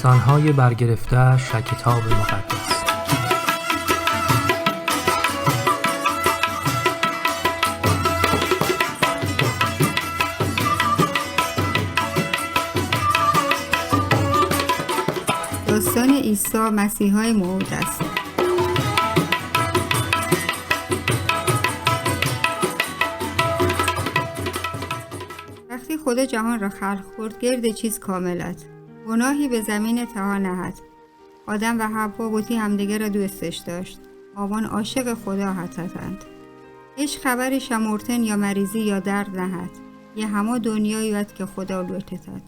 داستان‌های برگرفته‌اش از کتاب مقدس. داستان عیسی مسیحای موعود است. وقتی خدا جهان را خلق کرد، گرد چیز کاملت، گناهی به زمین تها نهد. آدم و حوا بتی همدیگر را دوستش داشت. آوان عاشق خدا هستند. هیچ خبری شمرتن یا مریضی یا درد نهد. یه همه دنیایی بود که خدا لوتتد.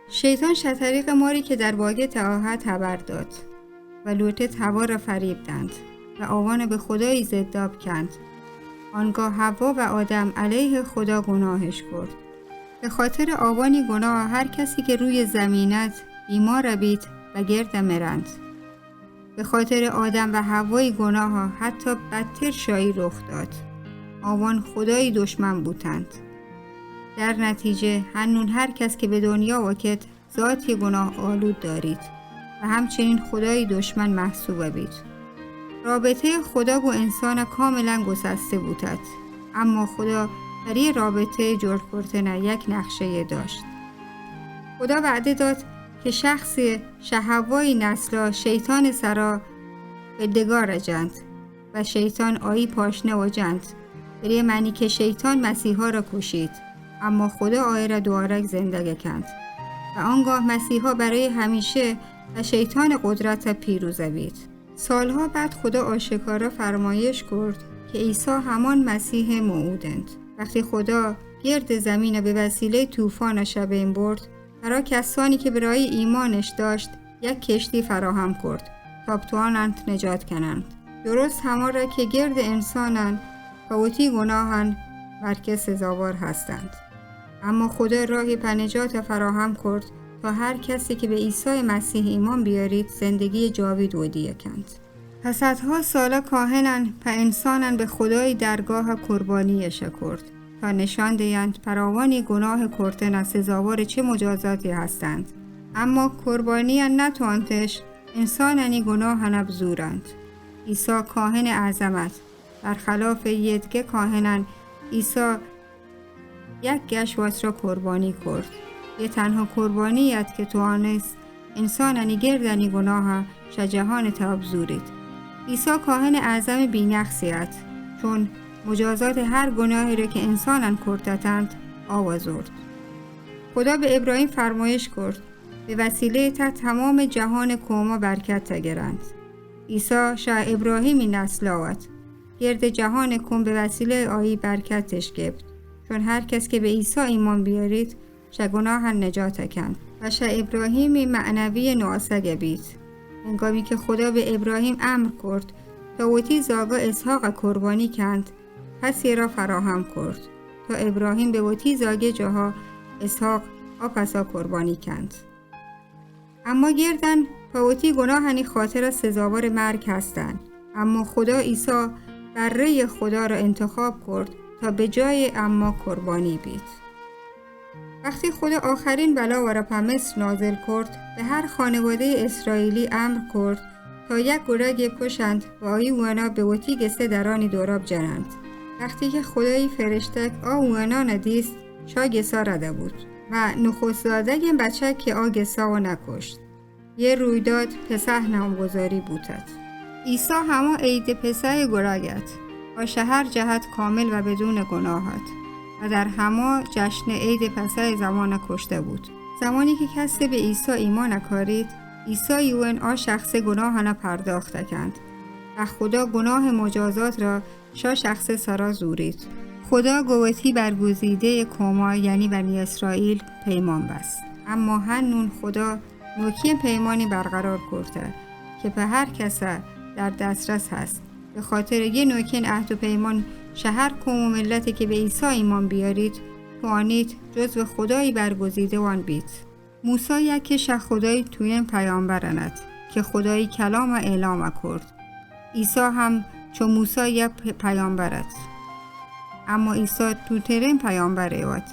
شیطان شطریق ماری که در باغ تهاهت خبر داد و لوتت هوا را فریبدند و آوان به خدایی ضداب کند. آنگاه حوا و آدم علیه خدا گناهش کرد. به خاطر آوانی گناه هر کسی که روی زمینت بیمار بید و گرد مرند. به خاطر آدم و حوای گناه حتی بدتر شایی رخ داد. آوان خدایی دشمن بودند. در نتیجه هنون هر کس که به دنیا واکد ذاتی گناه آلود دارید و همچنین خدای دشمن محسوب بید. رابطه خدا و انسان کاملا گسسته بودند، اما خدا برای رابطه جور کردن یک نقشه داشت. خدا وعده داد که شخص شهوای نسلا شیطان سرا به دگار جند و شیطان آیی پاشنه و جند، برای معنی که شیطان مسیحا را کشید، اما خدا آیه را دوباره زندگی کند و آنگاه مسیحا برای همیشه و شیطان قدرت پیروز بید. سالها بعد خدا آشکارا فرمایش کرد که عیسی همان مسیح موعودند. وقتی خدا گرد زمین به وسیله طوفان شبین برد، برای کسانی که برای ایمانش داشت یک کشتی فراهم کرد تا بتوانند نجات کنند. درست همان را که گرد انسانان فوتی گناهان برکه سزاوار هستند. اما خدا راهی نجات فراهم کرد تا هر کسی که به عیسی مسیح ایمان بیارید زندگی جاوید ودیه کند. پس صدها ساله کاهنان و انسانان به خدای درگاه قربانی کرد تا نشان دهند فراوانی گناه کردن سزاوار چه مجازاتی هستند. اما قربانی نتوانتش انسانانی گناه نبزورند. عیسی کاهن اعظمت برخلاف یدگه کاهنان، عیسی یک گشوات را قربانی کرد. یه تنها قربانیت که توانست انسانانی گردنی گناه جهان تابزورید. عیسی کاهن اعظم بی‌نقصیت، چون مجازات هر گناهی را که انسانان کردند آوازرد. خدا به ابراهیم فرمایش کرد به وسیله تا تمام جهان قوما برکت تگرند. عیسی شاه ابراهیمی نسل آورد. گرد جهان قوم به وسیله آیی برکتش گفت، چون هر کس که به عیسی ایمان بیارید گناه نجات کند و شاه ابراهیمی معنوی نواسگ بید. هنگامی که خدا به ابراهیم امر کرد تا وتی زاگا اسحاق قربانی کند، پس را فراهم کرد تا ابراهیم به وتی زاگه جاها اسحاق پسا قربانی کند. اما گردن پاوتی گناهانی خاطر سزاوار مرگ هستند، اما خدا عیسی بره خدا را انتخاب کرد تا به جای اما قربانی بید. وقتی خدا آخرین بلا و را په مصر نازل کرد، به هر خانواده اسرائیلی امر کرد تا یک گرگ پشند و آیی وانا به وتی گسته درانی دوراب جنند. وقتی که خدای فرشتک وانا ندیست، شا گسا رده بود و نخست زادگی بچه که گسا و نکشت. یه رویداد پسح نامگذاری بودد. عیسی همه عید پسح گرگت و شهر جهت کامل و بدون گناهت و در همه جشن عید پسح زمان کشته بود. زمانی که کسی به عیسی ایمان نکارید، عیسی یون شخص گناه پرداخته کند و خدا گناه مجازات را شخص سرا زورید. خدا گوتی برگزیده قوما یعنی بنی اسرائیل پیمان بست، اما هنون خدا نوکی پیمانی برقرار کرده که به هر کس در دسترس هست. به خاطر یه نوکین عهد و پیمان شهر قوم و ملتی که به عیسی ایمان بیارید توانید جزو خدایی برگزیده وان بید. موسی یکیش خدای توی پیامبرند که خدایی کلام اعلام کرد. عیسی هم چون موسی یک پیامبرد، اما عیسی تو ترین پیامبره واد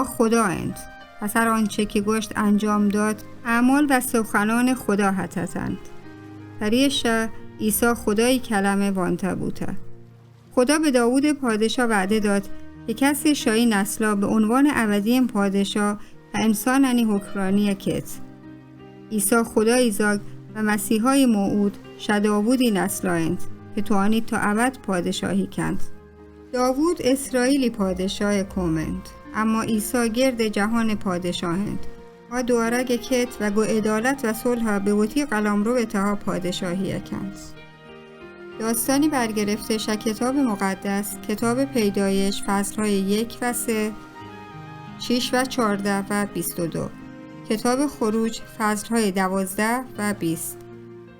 خدا اند. پس هر آنچه که گشت انجام داد اعمال و سخنان خدا حتتند. پریشه عیسی خدای کلمه وانته بوده. خدا به داوود پادشاه وعده داد که کسی شایی نسلا به عنوان ابدی پادشاه و انسانانی حکرانی کت. عیسی خدا ایزاک و مسیحای موعود شداوودی نسلایند که توانید تا ابد پادشاهی کند. داوود اسرائیلی پادشاه کومند، اما عیسی گرد جهان پادشاهند و دوارگ کت و گو عدالت و صلح به وطی قلمرو اتها پادشاهی کند. داستانی برگرفته از کتاب مقدس، کتاب پیدایش فصلهای 1 و 3، 6 و 14 و 22، کتاب خروج فصلهای 12 و 20،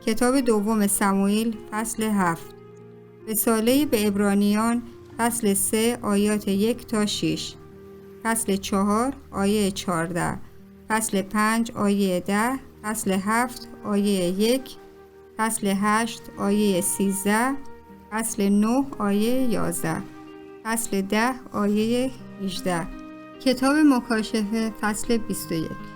کتاب دوم سموئیل فصل 7، رساله به عبرانیان فصل 3 آیات 1 تا 6، فصل 4 آیه 14، فصل 5 آیه 10، فصل 7 آیه 1، فصل 8 آیه 13، فصل 9 آیه 11، فصل 10 آیه 18، کتاب مکاشفه فصل 21.